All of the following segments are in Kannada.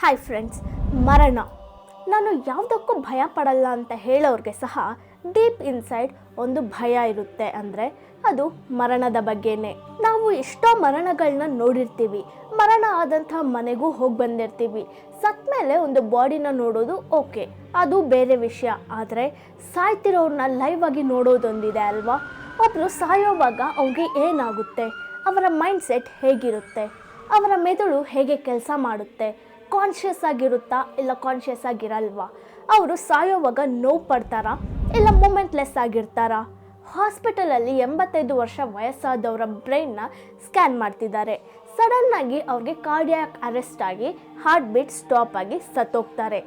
ಹಾಯ್ ಫ್ರೆಂಡ್ಸ್, ಮರಣ ನಾನು ಯಾವುದಕ್ಕೂ ಭಯ ಪಡಲ್ಲ ಅಂತ ಹೇಳೋರಿಗೆ ಸಹ ಡೀಪ್ ಇನ್ಸೈಡ್ ಒಂದು ಭಯ ಇರುತ್ತೆ. ಅಂದರೆ ಅದು ಮರಣದ ಬಗ್ಗೆನೇ. ನಾವು ಎಷ್ಟೋ ಮರಣಗಳನ್ನ ನೋಡಿರ್ತೀವಿ, ಮರಣ ಆದಂಥ ಮನೆಗೂ ಹೋಗಿ ಬಂದಿರ್ತೀವಿ. ಸತ್ತ ಮೇಲೆ ಒಂದು ಬಾಡಿನ ನೋಡೋದು ಓಕೆ, ಅದು ಬೇರೆ ವಿಷಯ. ಆದರೆ ಸಾಯ್ತಿರೋರನ್ನ ಲೈವ್ ಆಗಿ ನೋಡೋದೊಂದಿದೆ ಅಲ್ವಾ. ಒಬ್ಬರು ಸಾಯೋವಾಗ ಅವ್ರಿಗೆ ಏನಾಗುತ್ತೆ, ಅವರ ಮೈಂಡ್ ಸೆಟ್ ಹೇಗಿರುತ್ತೆ, ಅವರ ಮೆದುಳು ಹೇಗೆ ಕೆಲಸ ಮಾಡುತ್ತೆ, ಕಾನ್ಷಿಯಸ್ ಆಗಿರುತ್ತಾ ಇಲ್ಲ ಕಾನ್ಷಿಯಸ್ ಆಗಿರಲ್ವಾ, ಅವರು ಸಾಯೋವಾಗ ನೋವು ಪಡ್ತಾರಾ ಇಲ್ಲ ಮೂಮೆಂಟ್ಲೆಸ್ ಆಗಿರ್ತಾರಾ. ಹಾಸ್ಪಿಟಲಲ್ಲಿ 85 ವರ್ಷ ವಯಸ್ಸಾದವರ ಬ್ರೈನ್ನ ಸ್ಕ್ಯಾನ್ ಮಾಡ್ತಿದ್ದಾರೆ. ಸಡನ್ನಾಗಿ ಅವ್ರಿಗೆ ಕಾರ್ಡಿಯಾಕ್ ಅರೆಸ್ಟ್ ಆಗಿ ಹಾರ್ಟ್ ಬೀಟ್ ಸ್ಟಾಪ್ ಆಗಿ ಸತ್ತೋಗ್ತಾರೆ.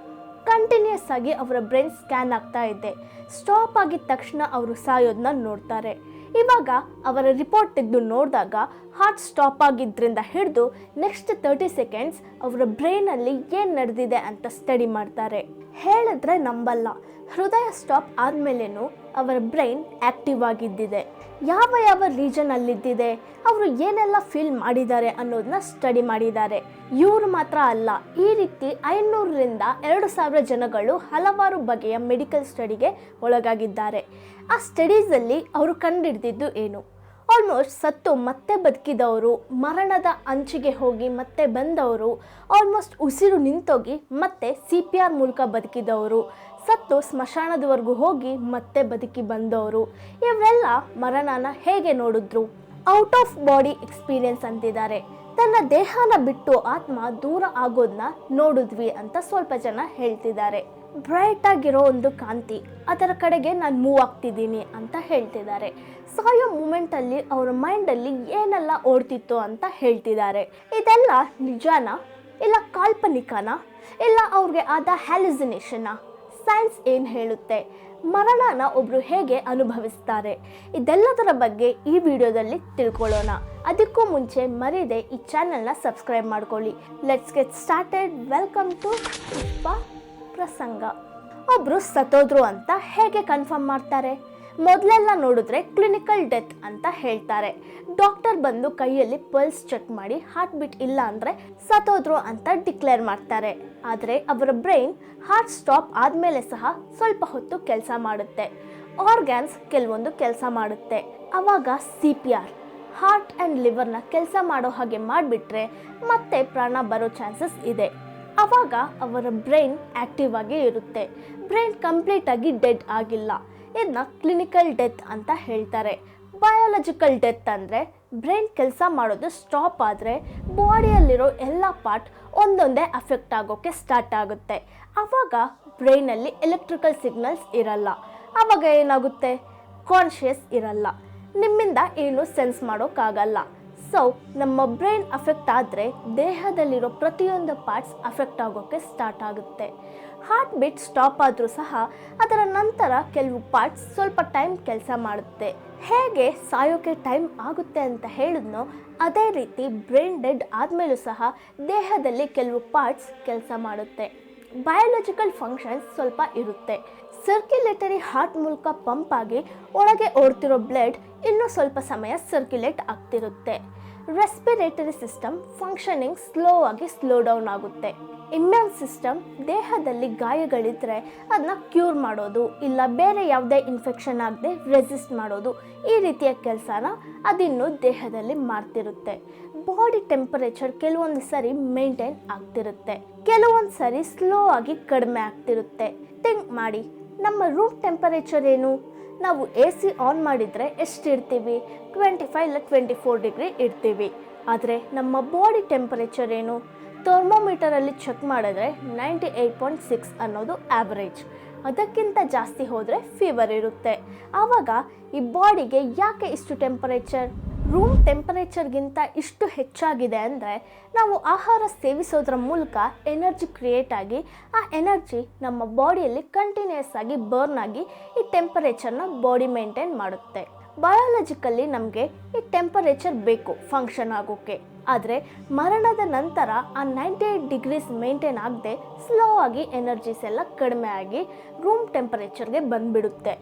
ಕಂಟಿನ್ಯೂಸ್ ಆಗಿ ಅವರ ಬ್ರೈನ್ ಸ್ಕ್ಯಾನ್ ಆಗ್ತಾ ಇದೆ. ಸ್ಟಾಪ್ ಆಗಿದ ತಕ್ಷಣ ಅವರು ಸಾಯೋದನ್ನ ನೋಡ್ತಾರೆ. ಇವಾಗ ಅವರ ರಿಪೋರ್ಟ್ ತೆಗೆದು ನೋಡಿದಾಗ ಹಾರ್ಟ್ ಸ್ಟಾಪ್ ಆಗಿದ್ದರಿಂದ ಹಿಡಿದು ನೆಕ್ಸ್ಟ್ 30 ಸೆಕೆಂಡ್ಸ್ ಅವರ ಬ್ರೈನಲ್ಲಿ ಏನು ನಡೆದಿದೆ ಅಂತ ಸ್ಟಡಿ ಮಾಡ್ತಾರೆ. ಹೇಳಿದ್ರೆ ನಂಬಲ್ಲ, ಹೃದಯ ಸ್ಟಾಪ್ ಆದಮೇಲೇನೂ ಅವರ ಬ್ರೈನ್ ಆ್ಯಕ್ಟಿವ್ ಆಗಿದ್ದಿದೆ. ಯಾವ ಯಾವ ರೀಜನಲ್ಲಿದ್ದಿದೆ, ಅವರು ಏನೆಲ್ಲ ಫೀಲ್ ಮಾಡಿದ್ದಾರೆ ಅನ್ನೋದನ್ನ ಸ್ಟಡಿ ಮಾಡಿದ್ದಾರೆ. ಇವರು ಮಾತ್ರ ಅಲ್ಲ, ಈ ರೀತಿ 500ರಿಂದ 2000 ಜನಗಳು ಹಲವಾರು ಬಗೆಯ ಮೆಡಿಕಲ್ ಸ್ಟಡಿಗೆ ಒಳಗಾಗಿದ್ದಾರೆ. ಆ ಸ್ಟಡೀಸಲ್ಲಿ ಅವರು ಕಂಡುಹಿಡಿದಿದ್ದು ಏನು, ಆಲ್ಮೋಸ್ಟ್ ಸತ್ತು ಮತ್ತೆ ಬದುಕಿದವರು, ಮರಣದ ಅಂಚಿಗೆ ಹೋಗಿ ಮತ್ತೆ ಬಂದವರು, ಆಲ್ಮೋಸ್ಟ್ ಉಸಿರು ನಿಂತೋಗಿ ಮತ್ತೆ CPR ಮೂಲಕ ಬದುಕಿದವರು, ಸತ್ತು ಸ್ಮಶಾನದವರೆಗೂ ಹೋಗಿ ಮತ್ತೆ ಬದುಕಿ ಬಂದವರು, ಇವರೆಲ್ಲ ಮರಣನ ಹೇಗೆ ನೋಡಿದ್ರು. ಔಟ್ ಆಫ್ ಬಾಡಿ ಎಕ್ಸ್ಪೀರಿಯನ್ಸ್ ಅಂತಿದ್ದಾರೆ. ತನ್ನ ದೇಹನ ಬಿಟ್ಟು ಆತ್ಮ ದೂರ ಆಗೋದನ್ನ ನೋಡಿದ್ವಿ ಅಂತ ಸ್ವಲ್ಪ ಜನ ಹೇಳ್ತಿದ್ದಾರೆ. ಬ್ರೈಟ್ ಆಗಿರೋ ಒಂದು ಕಾಂತಿ, ಅದರ ಕಡೆಗೆ ನಾನು ಮೂವ್ ಆಗ್ತಿದ್ದೀನಿ ಅಂತ ಹೇಳ್ತಿದ್ದಾರೆ. ಸಾಯೋ ಮೂಮೆಂಟಲ್ಲಿ ಅವರ ಮೈಂಡಲ್ಲಿ ಏನೆಲ್ಲ ಓಡ್ತಿತ್ತು ಅಂತ ಹೇಳ್ತಿದ್ದಾರೆ. ಇದೆಲ್ಲ ನಿಜಾನ ಇಲ್ಲ ಕಾಲ್ಪನಿಕನ ಇಲ್ಲ ಅವ್ರಿಗೆ ಆದ ಹ್ಯಾಲುಸಿನೇಷನ್ನ? ಸೈನ್ಸ್ ಏನು ಹೇಳುತ್ತೆ, ಮರಣನ ಒಬ್ಬರು ಹೇಗೆ ಅನುಭವಿಸ್ತಾರೆ, ಇದೆಲ್ಲದರ ಬಗ್ಗೆ ಈ ವಿಡಿಯೋದಲ್ಲಿ ತಿಳ್ಕೊಳ್ಳೋಣ. ಅದಕ್ಕೂ ಮುಂಚೆ ಮರೀದೆ ಈ ಚಾನಲ್ನ ಸಬ್ಸ್ಕ್ರೈಬ್ ಮಾಡ್ಕೊಳ್ಳಿ. Let's get started. Welcome to Pushpa Prasanga. ಒಬ್ಬರು ಸತ್ತೋದ್ರು ಅಂತ ಹೇಗೆ ಕನ್ಫರ್ಮ್ ಮಾಡ್ತಾರೆ? ಮೊದಲೆಲ್ಲ ನೋಡಿದ್ರೆ ಕ್ಲಿನಿಕಲ್ ಡೆತ್ ಅಂತ ಹೇಳ್ತಾರೆ. ಡಾಕ್ಟರ್ ಬಂದು ಕೈಯಲ್ಲಿ ಪಲ್ಸ್ ಚೆಕ್ ಮಾಡಿ ಹಾರ್ಟ್ ಬೀಟ್ ಇಲ್ಲ ಅಂದರೆ ಸತ್ತೋದ್ರು ಅಂತ ಡಿಕ್ಲೇರ್ ಮಾಡ್ತಾರೆ. ಆದರೆ ಅವರ ಬ್ರೈನ್ ಹಾರ್ಟ್ ಸ್ಟಾಪ್ ಆದಮೇಲೆ ಸಹ ಸ್ವಲ್ಪ ಹೊತ್ತು ಕೆಲಸ ಮಾಡುತ್ತೆ. ಆರ್ಗ್ಯಾನ್ಸ್ ಕೆಲವೊಂದು ಕೆಲಸ ಮಾಡುತ್ತೆ. ಆವಾಗ CPR ಹಾರ್ಟ್ ಆ್ಯಂಡ್ ಲಿವರ್ನ ಕೆಲಸ ಮಾಡೋ ಹಾಗೆ ಮಾಡಿಬಿಟ್ರೆ ಮತ್ತೆ ಪ್ರಾಣ ಬರೋ ಚಾನ್ಸಸ್ ಇದೆ. ಆವಾಗ ಅವರ ಬ್ರೈನ್ ಆ್ಯಕ್ಟಿವ್ ಆಗಿ ಇರುತ್ತೆ. ಬ್ರೈನ್ ಕಂಪ್ಲೀಟಾಗಿ ಡೆಡ್ ಆಗಿಲ್ಲ. ಇದನ್ನ ಕ್ಲಿನಿಕಲ್ ಡೆತ್ ಅಂತ ಹೇಳ್ತಾರೆ. ಬಯಾಲಜಿಕಲ್ ಡೆತ್ ಅಂದರೆ ಬ್ರೈನ್ ಕೆಲಸ ಮಾಡೋದು ಸ್ಟಾಪ್ ಆದರೆ ಬಾಡಿಯಲ್ಲಿರೋ ಎಲ್ಲ ಪಾರ್ಟ್ ಒಂದೊಂದೇ ಅಫೆಕ್ಟ್ ಆಗೋಕ್ಕೆ ಸ್ಟಾರ್ಟ್ ಆಗುತ್ತೆ. ಆವಾಗ ಬ್ರೈನಲ್ಲಿ ಎಲೆಕ್ಟ್ರಿಕಲ್ ಸಿಗ್ನಲ್ಸ್ ಇರಲ್ಲ. ಆವಾಗ ಏನಾಗುತ್ತೆ, ಕಾನ್ಷಿಯಸ್ ಇರಲ್ಲ, ನಿಮ್ಮಿಂದ ಏನು ಸೆನ್ಸ್ ಮಾಡೋಕ್ಕಾಗಲ್ಲ. ಸೊ ನಮ್ಮ ಬ್ರೈನ್ ಅಫೆಕ್ಟ್ ಆದರೆ ದೇಹದಲ್ಲಿರೋ ಪ್ರತಿಯೊಂದು ಪಾರ್ಟ್ಸ್ ಅಫೆಕ್ಟ್ ಆಗೋಕ್ಕೆ ಸ್ಟಾರ್ಟ್ ಆಗುತ್ತೆ. ಹಾರ್ಟ್ ಬೀಟ್ ಸ್ಟಾಪ್ ಆದರೂ ಸಹ ಅದರ ನಂತರ ಕೆಲವು ಪಾರ್ಟ್ಸ್ ಸ್ವಲ್ಪ ಟೈಮ್ ಕೆಲಸ ಮಾಡುತ್ತೆ. ಹೇಗೆ ಸಾಯೋಕ್ಕೆ ಟೈಮ್ ಆಗುತ್ತೆ ಅಂತ ಹೇಳಿದ್ನೋ ಅದೇ ರೀತಿ ಬ್ರೈನ್ ಡೆಡ್ ಆದಮೇಲೂ ಸಹ ದೇಹದಲ್ಲಿ ಕೆಲವು ಪಾರ್ಟ್ಸ್ ಕೆಲಸ ಮಾಡುತ್ತೆ. ಬಯಾಲಜಿಕಲ್ ಫಂಕ್ಷನ್ಸ್ ಸ್ವಲ್ಪ ಇರುತ್ತೆ. ಸರ್ಕ್ಯುಲೇಟರಿ ಹಾರ್ಟ್ ಮೂಲಕ ಪಂಪ್ ಆಗಿ ಒಳಗೆ ಓಡ್ತಿರೋ ಬ್ಲಡ್ ಇನ್ನೂ ಸ್ವಲ್ಪ ಸಮಯ ಸರ್ಕ್ಯುಲೇಟ್ ಆಗ್ತಿರುತ್ತೆ. Respiratory system functioning slow down ಆಗುತ್ತೆ. ಇಮ್ಯೂನ್ ಸಿಸ್ಟಮ್ ದೇಹದಲ್ಲಿ ಗಾಯಗಳಿದ್ರೆ ಅದನ್ನ ಕ್ಯೂರ್ ಮಾಡೋದು ಇಲ್ಲ ಬೇರೆ ಯಾವುದೇ ಇನ್ಫೆಕ್ಷನ್ ಆಗದೆ ರೆಸಿಸ್ಟ್ ಮಾಡೋದು, ಈ ರೀತಿಯ ಕೆಲಸನ ಅದಿನ್ನೂ ದೇಹದಲ್ಲಿ ಮಾಡ್ತಿರುತ್ತೆ. ಬಾಡಿ ಟೆಂಪರೇಚರ್ ಕೆಲವೊಂದು ಸರಿ ಮೇಂಟೈನ್ ಆಗ್ತಿರುತ್ತೆ, ಕೆಲವೊಂದು ಸರಿ ಸ್ಲೋ ಆಗಿ ಕಡಿಮೆ ಆಗ್ತಿರುತ್ತೆ. ಥಿಂಕ್ ಮಾಡಿ, ನಮ್ಮ ರೂಮ್ ಟೆಂಪರೇಚರ್ ಏನು? ನಾವು AC ಆನ್ ಮಾಡಿದರೆ ಎಷ್ಟಿರ್ತೀವಿ? 25 ಇಲ್ಲ 24 ಡಿಗ್ರಿ ಇರ್ತೀವಿ. ಆದರೆ ನಮ್ಮ ಬಾಡಿ ಟೆಂಪರೇಚರ್ ಏನು? ಥರ್ಮೋಮೀಟರಲ್ಲಿ ಚೆಕ್ ಮಾಡಿದ್ರೆ 98.6 ಅನ್ನೋದು ಆ್ಯಾವ್ರೇಜ್. ಅದಕ್ಕಿಂತ ಜಾಸ್ತಿ ಹೋದರೆ ಫೀವರ್ ಇರುತ್ತೆ. ಆವಾಗ ಈ ಬಾಡಿಗೆ ಯಾಕೆ ಇಷ್ಟು ಟೆಂಪರೇಚರ್? ರೂಮ್ ಟೆಂಪರೇಚರ್ಗಿಂತ ಇಷ್ಟು ಹೆಚ್ಚಾಗಿದೆ ಅಂದರೆ ನಾವು ಆಹಾರ ಸೇವಿಸೋದ್ರ ಮೂಲಕ ಎನರ್ಜಿ ಕ್ರಿಯೇಟ್ ಆಗಿ ಆ ಎನರ್ಜಿ ನಮ್ಮ ಬಾಡಿಯಲ್ಲಿ ಕಂಟಿನ್ಯೂಸ್ ಆಗಿ ಬರ್ನ್ ಆಗಿ ಈ ಟೆಂಪರೇಚರ್ನ ಬಾಡಿ ಮೇಂಟೈನ್ ಮಾಡುತ್ತೆ. ಬಯಾಲಜಿಕಲ್ಲಿ ನಮಗೆ ಈ ಟೆಂಪರೇಚರ್ ಬೇಕು ಫಂಕ್ಷನ್ ಆಗೋಕ್ಕೆ. ಆದರೆ ಮರಣದ ನಂತರ ಆ 98 ಡಿಗ್ರೀಸ್ ಮೇಂಟೈನ್ ಆಗದೆ ಸ್ಲೋ ಆಗಿ ಎನರ್ಜೀಸ್ ಎಲ್ಲ ಕಡಿಮೆ ಆಗಿ ರೂಮ್ ಟೆಂಪರೇಚರ್ಗೆ ಬಂದುಬಿಡುತ್ತೆ.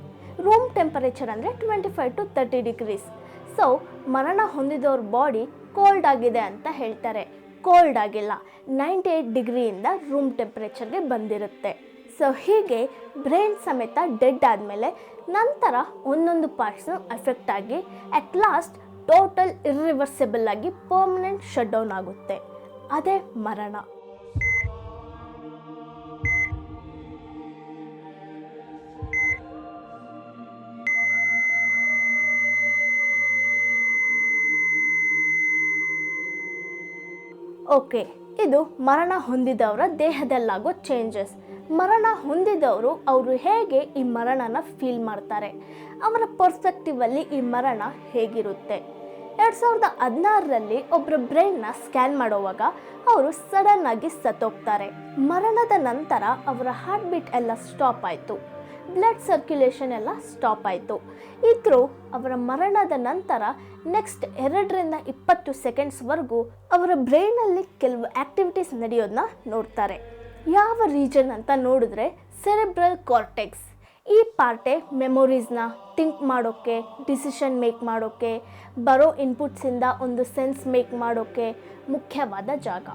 ರೂಮ್ ಟೆಂಪರೇಚರ್ ಅಂದರೆ 25 to 30 ಡಿಗ್ರೀಸ್. ಸೊ ಮರಣ ಹೊಂದಿದವ್ರ ಬಾಡಿ ಕೋಲ್ಡ್ ಆಗಿದೆ ಅಂತ ಹೇಳ್ತಾರೆ. ಕೋಲ್ಡ್ ಆಗಿಲ್ಲ, 98 ಡಿಗ್ರಿಯಿಂದ ರೂಮ್ ಟೆಂಪ್ರೇಚರ್ಗೆ ಬಂದಿರುತ್ತೆ. ಸೊ ಹೀಗೆ ಬ್ರೈನ್ ಸಮೇತ ಡೆಡ್ ಆದಮೇಲೆ ನಂತರ ಒಂದೊಂದು ಪಾರ್ಟ್ಸ್ನು ಎಫೆಕ್ಟ್ ಆಗಿ ಅಟ್ ಲಾಸ್ಟ್ ಟೋಟಲ್ ಇರ್ರಿವರ್ಸಿಬಲ್ ಆಗಿ ಪರ್ಮನೆಂಟ್ ಶಟ್ ಡೌನ್ ಆಗುತ್ತೆ. ಅದೇ ಮರಣ. ಓಕೆ, ಇದು ಮರಣ ಹೊಂದಿದವರ ದೇಹದಲ್ಲಾಗೋ ಚೇಂಜಸ್. ಮರಣ ಹೊಂದಿದವರು ಅವರು ಹೇಗೆ ಈ ಮರಣನ ಫೀಲ್ ಮಾಡ್ತಾರೆ, ಅವರ ಪರ್ಸ್ಪೆಕ್ಟಿವಲ್ಲಿ ಈ ಮರಣ ಹೇಗಿರುತ್ತೆ. 2016ರಲ್ಲಿ ಒಬ್ಬರ ಬ್ರೈನ್ನ ಸ್ಕ್ಯಾನ್ ಮಾಡುವಾಗ ಅವರು ಸಡನ್ ಆಗಿ ಸತ್ತೋಗ್ತಾರೆ. ಮರಣದ ನಂತರ ಅವರ ಹಾರ್ಟ್ ಬೀಟ್ ಎಲ್ಲ ಸ್ಟಾಪ್ ಆಯಿತು, ಬ್ಲಡ್ ಸರ್ಕ್ಯುಲೇಷನ್ ಎಲ್ಲ ಸ್ಟಾಪ್ ಆಯಿತು. ಇದ್ರೂ ಅವರ ಮರಣದ ನಂತರ ನೆಕ್ಸ್ಟ್ 2ರಿಂದ 20 ಸೆಕೆಂಡ್ಸ್ವರೆಗೂ ಅವರ ಬ್ರೈನಲ್ಲಿ ಕೆಲವು ಆ್ಯಕ್ಟಿವಿಟೀಸ್ ನಡೆಯೋದನ್ನ ನೋಡ್ತಾರೆ. ಯಾವ ರೀಜನ್ ಅಂತ ನೋಡಿದ್ರೆ ಸೆರೆಬ್ರಲ್ ಕಾರ್ಟೆಕ್ಸ್. ಈ ಪಾರ್ಟೇ ಮೆಮೊರೀಸ್ನ ಥಿಂಕ್ ಮಾಡೋಕ್ಕೆ, ಡಿಸಿಷನ್ ಮೇಕ್ ಮಾಡೋಕ್ಕೆ, ಬರೋ ಇನ್ಪುಟ್ಸಿಂದ ಒಂದು ಸೆನ್ಸ್ ಮೇಕ್ ಮಾಡೋಕ್ಕೆ ಮುಖ್ಯವಾದ ಜಾಗ.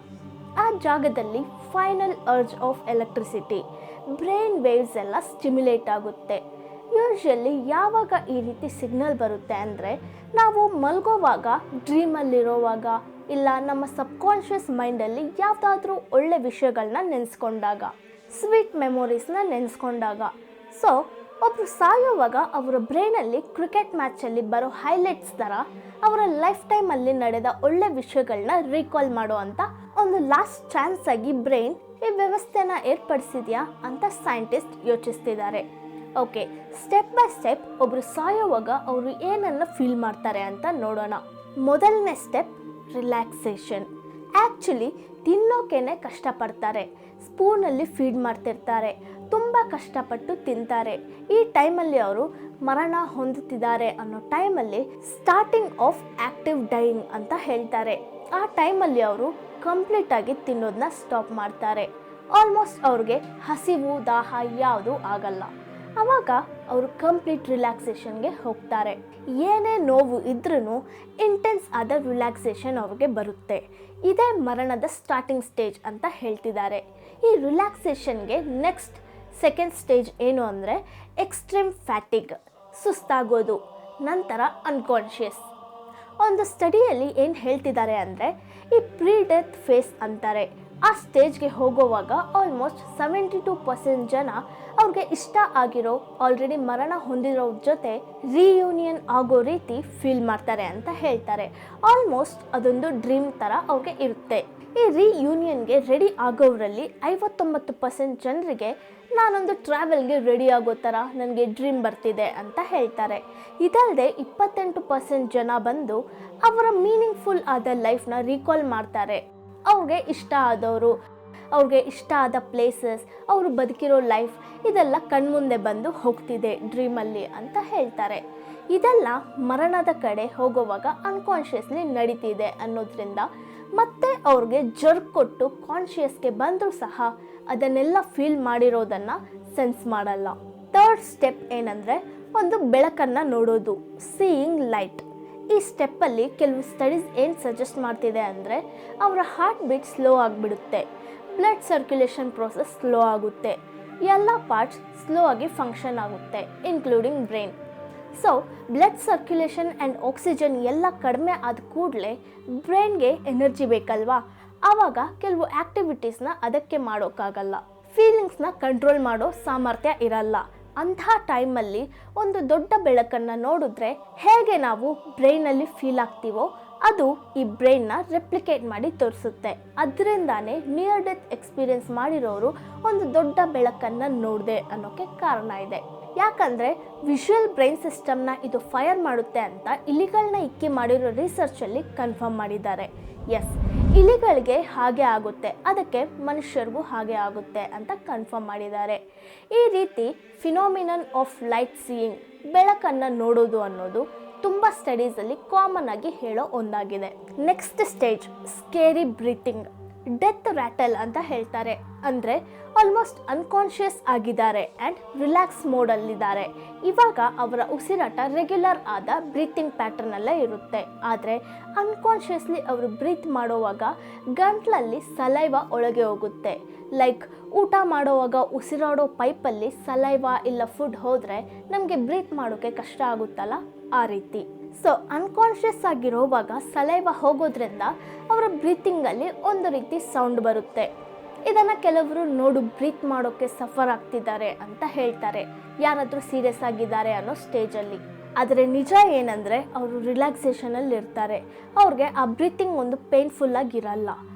ಆ ಜಾಗದಲ್ಲಿ final urge of electricity, brain waves ಎಲ್ಲ ಸ್ಟಿಮ್ಯುಲೇಟ್ ಆಗುತ್ತೆ. ಯೂಶ್ವಲಿ ಯಾವಾಗ ಈ ರೀತಿ ಸಿಗ್ನಲ್ ಬರುತ್ತೆ ಅಂದರೆ ನಾವು ಮಲಗೋವಾಗ, ಡ್ರೀಮಲ್ಲಿರೋವಾಗ, ಇಲ್ಲ ನಮ್ಮ ಸಬ್ಕಾನ್ಷಿಯಸ್ ಮೈಂಡಲ್ಲಿ ಯಾವುದಾದ್ರೂ ಒಳ್ಳೆ ವಿಷಯಗಳನ್ನ ನೆನೆಸ್ಕೊಂಡಾಗ, ಸ್ವೀಟ್ ಮೆಮೊರೀಸ್ನ ನೆನೆಸ್ಕೊಂಡಾಗ. ಸೊ ಒಬ್ಬರು ಸಾಯೋವಾಗ ಅವರ ಬ್ರೈನಲ್ಲಿ ಕ್ರಿಕೆಟ್ ಮ್ಯಾಚಲ್ಲಿ ಬರೋ ಹೈಲೈಟ್ಸ್ ಥರ ಅವರ ಲೈಫ್ ಟೈಮಲ್ಲಿ ನಡೆದ ಒಳ್ಳೆ ವಿಷಯಗಳನ್ನ ರೀಕಾಲ್ ಮಾಡೋ ಅಂತ ಒಂದು ಲಾಸ್ಟ್ ಚಾನ್ಸ್ ಆಗಿ ಬ್ರೈನ್ ಈ ವ್ಯವಸ್ಥೆನ ಏರ್ಪಡಿಸಿದ್ಯಾ ಅಂತ ಸೈಂಟಿಸ್ಟ್ ಯೋಚಿಸ್ತಿದ್ದಾರೆ. ಓಕೆ, ಸ್ಟೆಪ್ ಬೈ ಸ್ಟೆಪ್ ಒಬ್ಬರು ಸಾಯೋವಾಗ ಅವರು ಏನನ್ನು ಫೀಲ್ ಮಾಡ್ತಾರೆ ಅಂತ ನೋಡೋಣ. ಮೊದಲನೇ ಸ್ಟೆಪ್ ರಿಲ್ಯಾಕ್ಸೇಷನ್. ಆ್ಯಕ್ಚುಲಿ ತಿನ್ನೋಕೆನೆ ಕಷ್ಟಪಡ್ತಾರೆ, ಸ್ಪೂನಲ್ಲಿ ಫೀಡ್ ಮಾಡ್ತಿರ್ತಾರೆ, ತುಂಬ ಕಷ್ಟಪಟ್ಟು ತಿಂತಾರೆ. ಈ ಟೈಮಲ್ಲಿ ಅವರು ಮರಣ ಹೊಂದುತ್ತಿದ್ದಾರೆ ಅನ್ನೋ ಟೈಮಲ್ಲಿ ಸ್ಟಾರ್ಟಿಂಗ್ ಆಫ್ ಆ್ಯಕ್ಟಿವ್ ಡೈಯಿಂಗ್ ಅಂತ ಹೇಳ್ತಾರೆ. ಆ ಟೈಮಲ್ಲಿ ಅವರು ಕಂಪ್ಲೀಟಾಗಿ ತಿನ್ನೋದನ್ನ ಸ್ಟಾಪ್ ಮಾಡ್ತಾರೆ. ಆಲ್ಮೋಸ್ಟ್ ಅವ್ರಿಗೆ ಹಸಿವು, ದಾಹ ಯಾವುದೂ ಆಗಲ್ಲ. ಆವಾಗ ಅವರು ಕಂಪ್ಲೀಟ್ ರಿಲ್ಯಾಕ್ಸೇಷನ್ಗೆ ಹೋಗ್ತಾರೆ. ಏನೇ ನೋವು ಇದ್ರೂ ಇಂಟೆನ್ಸ್ ಆದ ರಿಲ್ಯಾಕ್ಸೇಷನ್ ಅವ್ರಿಗೆ ಬರುತ್ತೆ. ಇದೇ ಮರಣದ ಸ್ಟಾರ್ಟಿಂಗ್ ಸ್ಟೇಜ್ ಅಂತ ಹೇಳ್ತಿದ್ದಾರೆ. ಈ ರಿಲ್ಯಾಕ್ಸೇಷನ್ಗೆ ನೆಕ್ಸ್ಟ್ ಸೆಕೆಂಡ್ ಸ್ಟೇಜ್ ಏನು ಅಂದರೆ ಎಕ್ಸ್ಟ್ರೀಮ್ ಫ್ಯಾಟಿಗ್, ಸುಸ್ತಾಗೋದು, ನಂತರ ಅನ್ಕಾನ್ಷಿಯಸ್. ಒಂದು ಸ್ಟಡಿಯಲ್ಲಿ ಏನು ಹೇಳ್ತಿದ್ದಾರೆ ಅಂದರೆ ಈ ಪ್ರೀ ಡೆತ್ ಫೇಸ್ ಅಂತಾರೆ. ಆ ಸ್ಟೇಜ್ಗೆ ಹೋಗೋವಾಗ ಆಲ್ಮೋಸ್ಟ್ 72% ಜನ ಅವ್ರಿಗೆ ಇಷ್ಟ ಆಗಿರೋ, ಆಲ್ರೆಡಿ ಮರಣ ಹೊಂದಿರೋರ ಜೊತೆ ರಿಯೂನಿಯನ್ ಆಗೋ ರೀತಿ ಫೀಲ್ ಮಾಡ್ತಾರೆ ಅಂತ ಹೇಳ್ತಾರೆ. ಆಲ್ಮೋಸ್ಟ್ ಅದೊಂದು ಡ್ರೀಮ್ ಥರ ಅವ್ರಿಗೆ ಇರುತ್ತೆ. ಈ ರಿಯೂನಿಯನ್ಗೆ ರೆಡಿ ಆಗೋರಲ್ಲಿ 59% ಜನರಿಗೆ ನಾನೊಂದು ಟ್ರಾವೆಲ್ಗೆ ರೆಡಿ ಆಗೋ ಥರ ನನಗೆ ಡ್ರೀಮ್ ಬರ್ತಿದೆ ಅಂತ ಹೇಳ್ತಾರೆ. ಇದಲ್ಲದೆ 28% ಜನ ಬಂದು ಅವರ ಮೀನಿಂಗ್ಫುಲ್ ಆದ ಲೈಫ್ನ ರೀಕಾಲ್ ಮಾಡ್ತಾರೆ. ಅವ್ರಿಗೆ ಇಷ್ಟ ಆದವರು, ಅವ್ರಿಗೆ ಇಷ್ಟ ಆದ ಪ್ಲೇಸಸ್, ಅವರು ಬದುಕಿರೋ ಲೈಫ್ ಇದೆಲ್ಲ ಕಣ್ಮುಂದೆ ಬಂದು ಹೋಗ್ತಿದೆ ಡ್ರೀಮಲ್ಲಿ ಅಂತ ಹೇಳ್ತಾರೆ. ಇದೆಲ್ಲ ಮರಣದ ಕಡೆ ಹೋಗುವಾಗ ಅನ್ಕಾನ್ಷಿಯಸ್ಲಿ ನಡೀತಿದೆ ಅನ್ನೋದ್ರಿಂದ ಮತ್ತೆ ಅವ್ರಿಗೆ ಜರ್ಕ್ ಕೊಟ್ಟು ಕಾನ್ಷಿಯಸ್ಗೆ ಬಂದರೂ ಸಹ ಅದನ್ನೆಲ್ಲ ಫೀಲ್ ಮಾಡಿರೋದನ್ನು ಸೆನ್ಸ್ ಮಾಡಲ್ಲ. ಥರ್ಡ್ ಸ್ಟೆಪ್ ಏನಂದರೆ ಒಂದು ಬೆಳಕನ್ನು ನೋಡೋದು, ಸೀಯಿಂಗ್ ಲೈಟ್. ಈ ಸ್ಟೆಪ್ಪಲ್ಲಿ ಕೆಲವು ಸ್ಟಡೀಸ್ ಏನು ಸಜೆಸ್ಟ್ ಮಾಡ್ತಿದೆ ಅಂದರೆ ಅವರ ಹಾರ್ಟ್ ಬೀಟ್ ಸ್ಲೋ ಆಗಿಬಿಡುತ್ತೆ, ಬ್ಲಡ್ ಸರ್ಕ್ಯುಲೇಷನ್ ಪ್ರೋಸೆಸ್ ಸ್ಲೋ ಆಗುತ್ತೆ, ಎಲ್ಲ ಪಾರ್ಟ್ಸ್ ಸ್ಲೋ ಆಗಿ ಫಂಕ್ಷನ್ ಆಗುತ್ತೆ including brain. So blood circulation and oxygen ಎಲ್ಲ ಕಡಿಮೆ ಆದ ಕೂಡಲೇ ಬ್ರೈನ್ಗೆ ಎನರ್ಜಿ ಬೇಕಲ್ವಾ, ಆವಾಗ ಕೆಲವು ಆ್ಯಕ್ಟಿವಿಟೀಸ್ನ ಅದಕ್ಕೆ ಮಾಡೋಕ್ಕಾಗಲ್ಲ, ಫೀಲಿಂಗ್ಸ್ನ ಕಂಟ್ರೋಲ್ ಮಾಡೋ ಸಾಮರ್ಥ್ಯ ಇರಲ್ಲ. ಅಂಥ ಟೈಮಲ್ಲಿ ಒಂದು ದೊಡ್ಡ ಬೆಳಕನ್ನು ನೋಡಿದ್ರೆ ಹೇಗೆ ನಾವು ಬ್ರೈನಲ್ಲಿ ಫೀಲ್ ಆಗ್ತೀವೋ ಅದು ಈ ಬ್ರೈನ್ನ ರೆಪ್ಲಿಕೇಟ್ ಮಾಡಿ ತೋರಿಸುತ್ತೆ. ಅದರಿಂದಾನೇ ನಿಯರ್ ಡೆತ್ ಎಕ್ಸ್ಪೀರಿಯನ್ಸ್ ಮಾಡಿರೋರು ಒಂದು ದೊಡ್ಡ ಬೆಳಕನ್ನು ನೋಡಿದೆ ಅನ್ನೋಕ್ಕೆ ಕಾರಣ ಇದೆ. ಯಾಕಂದರೆ ವಿಷುವಲ್ ಬ್ರೈನ್ ಸಿಸ್ಟಮ್ನ ಇದು ಫೈರ್ ಮಾಡುತ್ತೆ ಅಂತ ಇಲಿಗಳನ್ನ ಇಕ್ಕಿ ಮಾಡಿರೋ ರಿಸರ್ಚಲ್ಲಿ ಕನ್ಫರ್ಮ್ ಮಾಡಿದ್ದಾರೆ. ಎಸ್, ಇಲಿಗಳಿಗೆ ಹಾಗೆ ಆಗುತ್ತೆ, ಅದಕ್ಕೆ ಮನುಷ್ಯರಿಗೂ ಹಾಗೆ ಆಗುತ್ತೆ ಅಂತ ಕನ್ಫರ್ಮ್ ಮಾಡಿದ್ದಾರೆ. ಈ ರೀತಿ ಫಿನೋಮಿನನ್ ಆಫ್ ಲೈಟ್ ಸೀಯಿಂಗ್, ಬೆಳಕನ್ನು ನೋಡೋದು ಅನ್ನೋದು ತುಂಬ ಸ್ಟಡೀಸಲ್ಲಿ ಕಾಮನ್ ಆಗಿ ಹೇಳೋ ಒಂದಾಗಿದೆ. Next stage scary breathing. Death Rattle ಅಂತ ಹೇಳ್ತಾರೆ. ಅಂದರೆ ಆಲ್ಮೋಸ್ಟ್ ಅನ್ಕಾನ್ಷಿಯಸ್ ಆಗಿದ್ದಾರೆ ಆ್ಯಂಡ್ ರಿಲ್ಯಾಕ್ಸ್ ಮೋಡಲ್ಲಿದ್ದಾರೆ. ಇವಾಗ ಅವರ ಉಸಿರಾಟ ರೆಗ್ಯುಲರ್ ಆದ ಬ್ರೀತಿಂಗ್ ಪ್ಯಾಟರ್ನಲ್ಲೇ ಇರುತ್ತೆ. ಆದರೆ ಅನ್ಕಾನ್ಷಿಯಸ್ಲಿ ಅವರು ಬ್ರೀತ್ ಮಾಡುವಾಗ ಗಂಟ್ಲಲ್ಲಿ ಸಲೈವ ಒಳಗೆ ಹೋಗುತ್ತೆ. ಲೈಕ್ ಊಟ ಮಾಡುವಾಗ ಉಸಿರಾಡೋ ಪೈಪಲ್ಲಿ ಸಲೈವ ಇಲ್ಲ ಫುಡ್ ಹೋದರೆ ನಮಗೆ ಬ್ರೀತ್ ಮಾಡೋಕ್ಕೆ ಕಷ್ಟ ಆಗುತ್ತಲ್ಲ, ಆ ರೀತಿ. ಸೊ ಅನ್ಕಾನ್ಷಿಯಸ್ ಆಗಿರೋವಾಗ ಸಲೈವ ಹೋಗೋದ್ರಿಂದ ಅವರ ಬ್ರೀತಿಂಗಲ್ಲಿ ಒಂದು ರೀತಿ ಸೌಂಡ್ ಬರುತ್ತೆ. ಇದನ್ನು ಕೆಲವರು ನೋಡು ಬ್ರೀತ್ ಮಾಡೋಕ್ಕೆ ಸಫರ್ ಆಗ್ತಿದ್ದಾರೆ ಅಂತ ಹೇಳ್ತಾರೆ, ಯಾರಾದರೂ ಸೀರಿಯಸ್ ಆಗಿದ್ದಾರೆ ಅನ್ನೋ ಸ್ಟೇಜಲ್ಲಿ. ಆದರೆ ನಿಜ ಏನಂದರೆ ಅವರು ರಿಲ್ಯಾಕ್ಸೇಷನಲ್ಲಿ ಇರ್ತಾರೆ. ಅವ್ರಿಗೆ ಆ ಬ್ರೀತಿಂಗ್ ಒಂದು ಪೇನ್ಫುಲ್ಲಾಗಿರಲ್ಲ.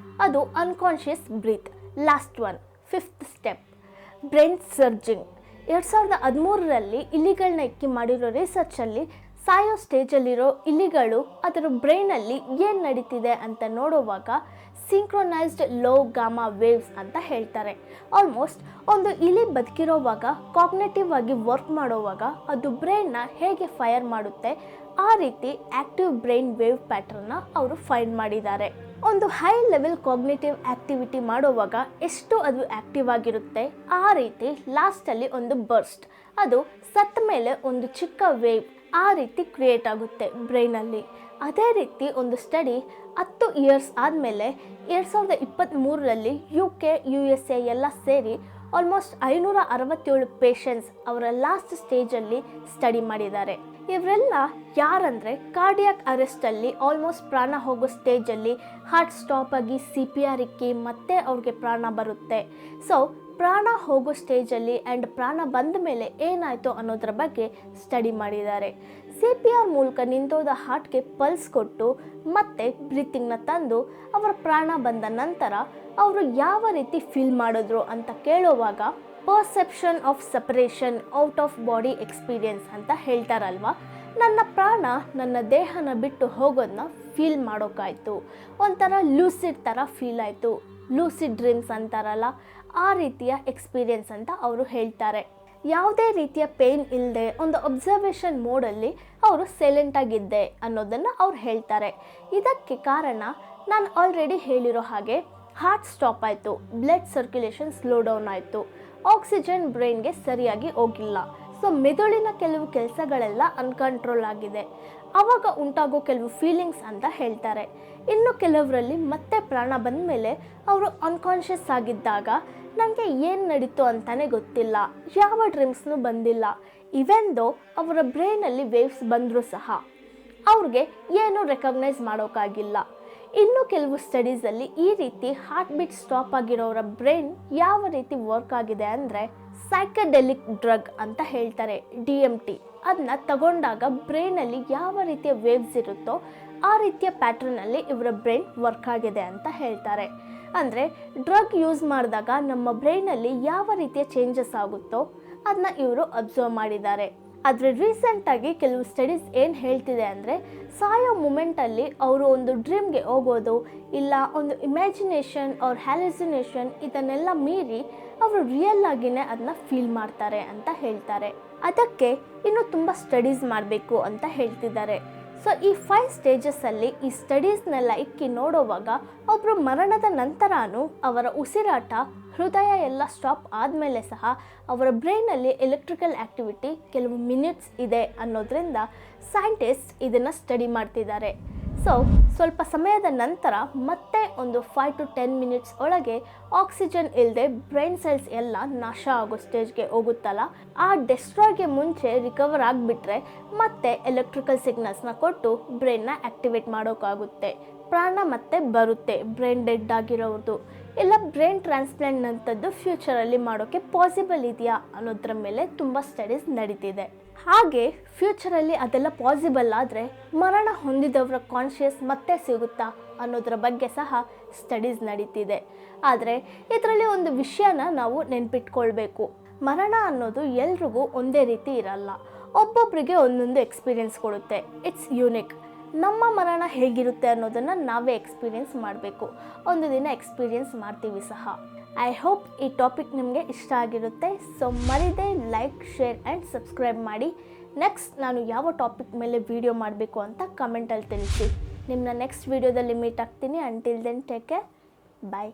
ಅದು unconscious breath. Last one, 5th step, brain surging. 2013ರಲ್ಲಿ ಇಲಿಗಳನ್ನ ಇಕ್ಕಿ ಮಾಡಿರೋ ರಿಸರ್ಚಲ್ಲಿ ಸಾಯೋ ಸ್ಟೇಜಲ್ಲಿರೋ ಇಲಿಗಳು ಅದರ ಬ್ರೈನಲ್ಲಿ ಏನು ನಡೀತಿದೆ ಅಂತ ನೋಡುವಾಗ ಸಿಂಕ್ರೊನೈಸ್ಡ್ ಲೋ ಗಾಮಾ ವೇವ್ಸ್ ಅಂತ ಹೇಳ್ತಾರೆ. ಆಲ್ಮೋಸ್ಟ್ ಒಂದು ಇಲಿ ಬದುಕಿರೋವಾಗ ಕಾಗ್ನೇಟಿವ್ ಆಗಿ ವರ್ಕ್ ಮಾಡೋವಾಗ ಅದು ಬ್ರೈನ್ನ ಹೇಗೆ ಫೈರ್ ಮಾಡುತ್ತೆ, ಆ ರೀತಿ ಆ್ಯಕ್ಟಿವ್ ಬ್ರೈನ್ ವೇವ್ ಪ್ಯಾಟರ್ನ್ನ ಅವರು ಫೈಂಡ್ ಮಾಡಿದ್ದಾರೆ. ಒಂದು ಹೈ ಲೆವೆಲ್ ಕಾಗ್ನೇಟಿವ್ ಆ್ಯಕ್ಟಿವಿಟಿ ಮಾಡುವಾಗ ಎಷ್ಟು ಅದು ಆ್ಯಕ್ಟಿವ್ ಆಗಿರುತ್ತೆ, ಆ ರೀತಿ ಲಾಸ್ಟಲ್ಲಿ ಒಂದು ಬರ್ಸ್ಟ್, ಅದು ಸತ್ತ ಮೇಲೆ ಒಂದು ಚಿಕ್ಕ ವೇವ್ ಆ ರೀತಿ ಕ್ರಿಯೇಟ್ ಆಗುತ್ತೆ ಬ್ರೈನಲ್ಲಿ. ಅದೇ ರೀತಿ ಒಂದು ಸ್ಟಡಿ 10 ಇಯರ್ಸ್ ಆದಮೇಲೆ 2023ರಲ್ಲಿ UK, USA ಎಲ್ಲ ಸೇರಿ ಆಲ್ಮೋಸ್ಟ್ 567 ಪೇಷಂಟ್ಸ್ ಅವರ ಲಾಸ್ಟ್ ಸ್ಟೇಜಲ್ಲಿ ಸ್ಟಡಿ ಮಾಡಿದ್ದಾರೆ. ಇವರೆಲ್ಲ ಯಾರಂದರೆ ಕಾರ್ಡಿಯಾಕ್ ಅರೆಸ್ಟಲ್ಲಿ ಆಲ್ಮೋಸ್ಟ್ ಪ್ರಾಣ ಹೋಗೋ ಸ್ಟೇಜಲ್ಲಿ ಹಾರ್ಟ್ ಸ್ಟಾಪ್ ಆಗಿ CPR ಇಕ್ಕಿ ಮತ್ತೆ ಅವ್ರಿಗೆ ಪ್ರಾಣ ಬರುತ್ತೆ. ಸೊ ಪ್ರಾಣ ಹೋಗೋ ಸ್ಟೇಜಲ್ಲಿ ಆ್ಯಂಡ್ ಪ್ರಾಣ ಬಂದ ಮೇಲೆ ಏನಾಯಿತು ಅನ್ನೋದ್ರ ಬಗ್ಗೆ ಸ್ಟಡಿ ಮಾಡಿದ್ದಾರೆ. CPR ಮೂಲಕ ನಿಂತೋದ ಹಾರ್ಟ್ಗೆ ಪಲ್ಸ್ ಕೊಟ್ಟು ಮತ್ತೆ ಬ್ರೀತಿಂಗ್ನ ತಂದು ಅವರ ಪ್ರಾಣ ಬಂದ ನಂತರ ಅವರು ಯಾವ ರೀತಿ ಫೀಲ್ ಮಾಡಿದ್ರು ಅಂತ ಕೇಳುವಾಗ perception of separation out of body experience ಅಂತ ಹೇಳ್ತಾರಲ್ವ. ನನ್ನ ಪ್ರಾಣ ನನ್ನ ದೇಹನ ಬಿಟ್ಟು ಹೋಗೋದನ್ನ ಫೀಲ್ ಮಾಡೋಕ್ಕಾಯ್ತು. ಒಂಥರ ಲೂಸಿಡ್ ಥರ ಫೀಲ್ ಆಯಿತು. ಲೂಸಿಡ್ ಡ್ರೀಮ್ಸ್ ಅಂತಾರಲ್ಲ, ಆ ರೀತಿಯ ಎಕ್ಸ್ಪೀರಿಯನ್ಸ್ ಅಂತ ಅವರು ಹೇಳ್ತಾರೆ. ಯಾವುದೇ ರೀತಿಯ ಪೇಯ್ನ್ ಇಲ್ಲದೆ ಒಂದು ಅಬ್ಸರ್ವೇಷನ್ ಮೋಡಲ್ಲಿ ಅವರು ಸೈಲೆಂಟಾಗಿದ್ದೆ ಅನ್ನೋದನ್ನು ಅವ್ರು ಹೇಳ್ತಾರೆ. ಇದಕ್ಕೆ ಕಾರಣ ನಾನು ಆಲ್ರೆಡಿ ಹೇಳಿರೋ ಹಾಗೆ ಹಾರ್ಟ್ ಸ್ಟಾಪ್ ಆಯಿತು, ಬ್ಲಡ್ ಸರ್ಕ್ಯುಲೇಷನ್ ಸ್ಲೋ ಡೌನ್ ಆಯಿತು, ಆಕ್ಸಿಜನ್ ಬ್ರೈನ್ಗೆ ಸರಿಯಾಗಿ ಹೋಗಿಲ್ಲ. ಸೊ ಮೆದುಳಿನ ಕೆಲವು ಕೆಲಸಗಳೆಲ್ಲ ಅನ್ಕಂಟ್ರೋಲ್ ಆಗಿದೆ. ಆವಾಗ ಉಂಟಾಗೋ ಕೆಲವು ಫೀಲಿಂಗ್ಸ್ ಅಂತ ಹೇಳ್ತಾರೆ. ಇನ್ನು ಕೆಲವರಲ್ಲಿ ಮತ್ತೆ ಪ್ರಾಣ ಬಂದ ಮೇಲೆ ಅವರು ಅನ್ಕಾನ್ಷಿಯಸ್ ಆಗಿದ್ದಾಗ ನನಗೆ ಏನು ನಡೀತು ಅಂತಲೇ ಗೊತ್ತಿಲ್ಲ, ಯಾವ ಡ್ರೀಮ್ಸ್ನೂ ಬಂದಿಲ್ಲ, ಇವೆನ್ ದೋ ಅವರ ಬ್ರೈನಲ್ಲಿ ವೇವ್ಸ್ ಬಂದರೂ ಸಹ ಅವ್ರಿಗೆ ಏನೂ ರೆಕಗ್ನೈಸ್ ಮಾಡೋಕ್ಕಾಗಿಲ್ಲ. ಇನ್ನು ಕೆಲವು ಸ್ಟಡೀಸಲ್ಲಿ ಈ ರೀತಿ ಹಾರ್ಟ್ ಬೀಟ್ ಸ್ಟಾಪ್ ಆಗಿರೋರ ಬ್ರೈನ್ ಯಾವ ರೀತಿ ವರ್ಕ್ ಆಗಿದೆ ಅಂದರೆ ಸೈಕಡೆಲಿಕ್ ಡ್ರಗ್ ಅಂತ ಹೇಳ್ತಾರೆ, DMT. ಅದನ್ನ ತಗೊಂಡಾಗ ಬ್ರೈನಲ್ಲಿ ಯಾವ ರೀತಿಯ ವೇವ್ಸ್ ಇರುತ್ತೋ ಆ ರೀತಿಯ ಪ್ಯಾಟ್ರನಲ್ಲಿ ಇವರ ಬ್ರೈನ್ ವರ್ಕ್ ಆಗಿದೆ ಅಂತ ಹೇಳ್ತಾರೆ. ಅಂದರೆ ಡ್ರಗ್ ಯೂಸ್ ಮಾಡಿದಾಗ ನಮ್ಮ ಬ್ರೈನಲ್ಲಿ ಯಾವ ರೀತಿಯ ಚೇಂಜಸ್ ಆಗುತ್ತೋ ಅದನ್ನ ಇವರು ಅಬ್ಸರ್ವ್ ಮಾಡಿದ್ದಾರೆ. ಆದರೆ ರೀಸೆಂಟಾಗಿ ಕೆಲವು ಸ್ಟಡೀಸ್ ಏನು ಹೇಳ್ತಿದೆ ಅಂದರೆ ಸಾಯೋ ಮೂಮೆಂಟಲ್ಲಿ ಅವರು ಒಂದು ಡ್ರೀಮ್ಗೆ ಹೋಗೋದು ಇಲ್ಲ ಒಂದು ಇಮ್ಯಾಜಿನೇಷನ್ ಅವ್ರ ಹ್ಯಾಲುಸಿನೇಷನ್ ಇದನ್ನೆಲ್ಲ ಮೀರಿ ಅವರು ರಿಯಲ್ ಆಗಿನೇ ಅದನ್ನ ಫೀಲ್ ಮಾಡ್ತಾರೆ ಅಂತ ಹೇಳ್ತಾರೆ. ಅದಕ್ಕೆ ಇನ್ನೂ ತುಂಬ ಸ್ಟಡೀಸ್ ಮಾಡಬೇಕು ಅಂತ ಹೇಳ್ತಿದ್ದಾರೆ. ಸೊ ಈ 5 ಸ್ಟೇಜಸ್ಸಲ್ಲಿ ಈ ಸ್ಟಡೀಸ್ನೆಲ್ಲ ಇಕ್ಕಿ ನೋಡುವಾಗ ಒಬ್ಬರು ಮರಣದ ನಂತರನೂ ಅವರ ಉಸಿರಾಟ ಹೃದಯ ಎಲ್ಲ ಸ್ಟಾಪ್ ಆದಮೇಲೆ ಸಹ ಅವರ ಬ್ರೈನಲ್ಲಿ ಎಲೆಕ್ಟ್ರಿಕಲ್ ಆ್ಯಕ್ಟಿವಿಟಿ ಕೆಲವು ಮಿನಿಟ್ಸ್ ಇದೆ ಅನ್ನೋದ್ರಿಂದ ಸೈಂಟಿಸ್ಟ್ ಇದನ್ನು ಸ್ಟಡಿ ಮಾಡ್ತಿದ್ದಾರೆ. ಸೊ ಸ್ವಲ್ಪ ಸಮಯದ ನಂತರ ಮತ್ತೆ ಒಂದು 5 to 10 ಮಿನಿಟ್ಸ್ ಒಳಗೆ ಆಕ್ಸಿಜನ್ ಇಲ್ಲದೆ ಬ್ರೈನ್ ಸೆಲ್ಸ್ ಎಲ್ಲ ನಾಶ ಆಗೋ ಸ್ಟೇಜ್ಗೆ ಹೋಗುತ್ತಲ್ಲ, ಆ ಡೆಸ್ಟ್ರಾಯ್ಗೆ ಮುಂಚೆ ರಿಕವರ್ ಆಗಿಬಿಟ್ರೆ ಮತ್ತೆ ಎಲೆಕ್ಟ್ರಿಕಲ್ ಸಿಗ್ನಲ್ಸ್ನ ಕೊಟ್ಟು ಬ್ರೈನ್ನ ಆ್ಯಕ್ಟಿವೇಟ್ ಮಾಡೋಕ್ಕಾಗುತ್ತೆ. ಪ್ರಾಣ ಮತ್ತೆ ಬರುತ್ತೆ ಬ್ರೈನ್ ಡೆಡ್ ಆಗಿರೋದು. ಇಲ್ಲ ಬ್ರೈನ್ ಟ್ರಾನ್ಸ್ಪ್ಲಾಂಟ್ನಂಥದ್ದು ಫ್ಯೂಚರಲ್ಲಿ ಮಾಡೋಕ್ಕೆ ಪಾಸಿಬಲ್ ಇದೆಯಾ ಅನ್ನೋದ್ರ ಮೇಲೆ ತುಂಬ ಸ್ಟಡೀಸ್ ನಡೀತಿದೆ. ಹಾಗೆ ಫ್ಯೂಚರಲ್ಲಿ ಅದೆಲ್ಲ ಪಾಸಿಬಲ್ ಆದರೆ ಮರಣ ಹೊಂದಿದವರ ಕಾನ್ಷಿಯಸ್ ಮತ್ತೆ ಸಿಗುತ್ತಾ ಅನ್ನೋದ್ರ ಬಗ್ಗೆ ಸಹ ಸ್ಟಡೀಸ್ ನಡೀತಿದೆ. ಆದರೆ ಇದರಲ್ಲಿ ಒಂದು ವಿಷಯನ ನಾವು ನೆನ್ಪಿಟ್ಕೊಳ್ಬೇಕು, ಮರಣ ಅನ್ನೋದು ಎಲ್ರಿಗೂ ಒಂದೇ ರೀತಿ ಇರಲ್ಲ, ಒಬ್ಬೊಬ್ಬರಿಗೆ ಒಂದೊಂದು ಎಕ್ಸ್ಪೀರಿಯೆನ್ಸ್ ಕೊಡುತ್ತೆ. It's unique. ನಮ್ಮ ಮರಣ ಹೇಗಿರುತ್ತೆ ಅನ್ನೋದನ್ನು ನಾವೇ ಎಕ್ಸ್ಪೀರಿಯೆನ್ಸ್ ಮಾಡಬೇಕು, ಒಂದು ದಿನ ಎಕ್ಸ್ಪೀರಿಯೆನ್ಸ್ ಮಾಡ್ತೀವಿ ಸಹ. ಐ ಹೋಪ್ ಈ ಟಾಪಿಕ್ ನಿಮಗೆ ಇಷ್ಟ ಆಗಿರುತ್ತೆ. ಸೊ ಮರಿದೆ ಲೈಕ್, ಶೇರ್ ಆ್ಯಂಡ್ ಸಬ್ಸ್ಕ್ರೈಬ್ ಮಾಡಿ. ನೆಕ್ಸ್ಟ್ ನಾನು ಯಾವ ಟಾಪಿಕ್ ಮೇಲೆ ವಿಡಿಯೋ ಮಾಡಬೇಕು ಅಂತ ಕಮೆಂಟಲ್ಲಿ ತಿಳಿಸಿ. ನಿಮ್ಮನ್ನ ನೆಕ್ಸ್ಟ್ ವಿಡಿಯೋದಲ್ಲಿ ಮೀಟ್ ಆಗ್ತೀನಿ. Until then take care. ಬಾಯ್.